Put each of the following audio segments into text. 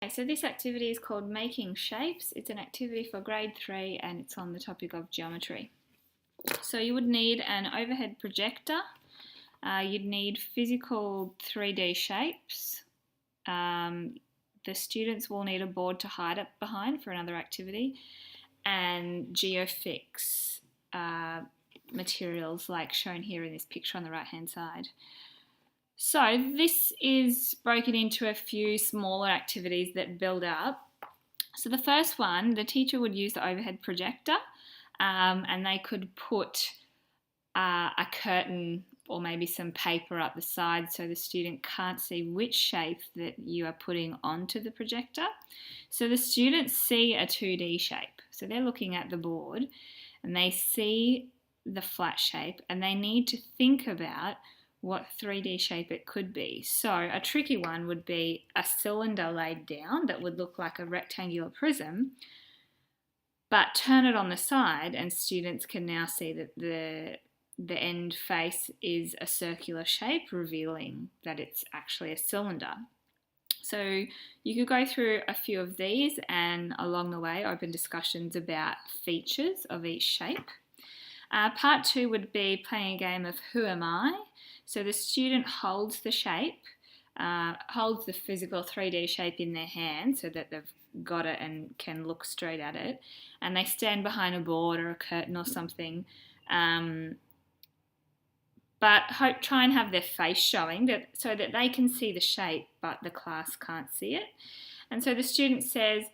Okay, so this activity is called Making Shapes. It's an activity for grade 3 and it's on the topic of geometry. So you would need an overhead projector, you'd need physical 3D shapes, the students will need a board to hide it behind for another activity, and GeoFix materials like shown here in this picture on the right hand side. So this is broken into a few smaller activities that build up. So the first one, the teacher would use the overhead projector and they could put a curtain or maybe some paper up the side so the student can't see which shape that you are putting onto the projector. So the students see a 2D shape. So they're looking at the board and they see the flat shape and they need to think about what 3D shape it could be. So a tricky one would be a cylinder laid down that would look like a rectangular prism, but turn it on the side and students can now see that the end face is a circular shape, revealing that it's actually a cylinder. So you could go through a few of these and along the way open discussions about features of each shape. Part 2 would be playing a game of Who Am I? So the student holds the shape, holds the physical 3D shape in their hand so that they've got it and can look straight at it, and they stand behind a board or a curtain or something, but try and have their face showing so that they can see the shape but the class can't see it. And so the student says,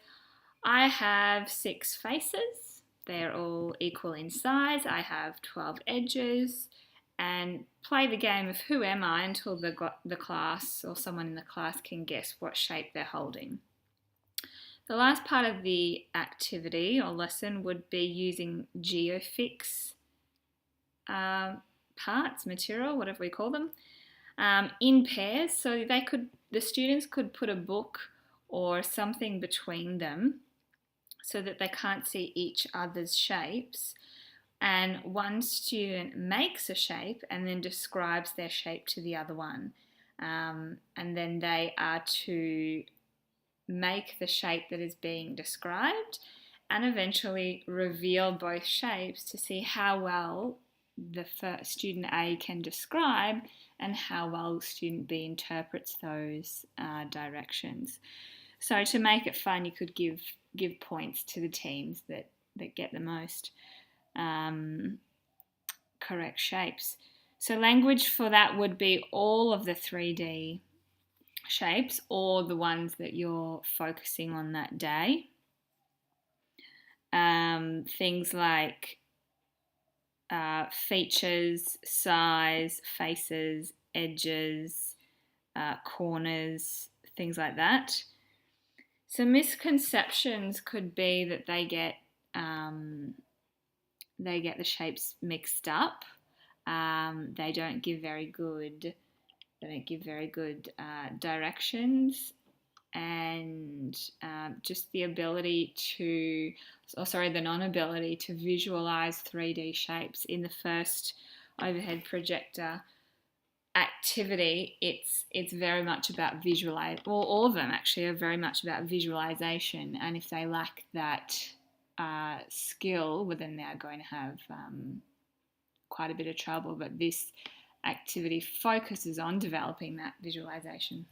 I have 6 faces, they're all equal in size, I have 12 edges, and play the game of Who Am I until the class or someone in the class can guess what shape they're holding. The last part of the activity or lesson would be using GeoFix parts, material, whatever we call them, in pairs. So the students could put a book or something between them so that they can't see each other's shapes. And one student makes a shape and then describes their shape to the other one. And then they are to make the shape that is being described and eventually reveal both shapes to see how well the student A can describe and how well student B interprets those directions. So to make it fun, you could give points to the teams that get the most correct shapes. So language for that would be all of the 3D shapes or the ones that you're focusing on that day. Things like features, size, faces, edges, corners, things like that. So misconceptions could be that they get the shapes mixed up. They don't give very good directions, and just the non-ability to visualize 3D shapes in the first overhead projector activity. It's very much about all of them actually are very much about visualization, and if they lack that skill, well, then they're going to have quite a bit of trouble. But this activity focuses on developing that visualization.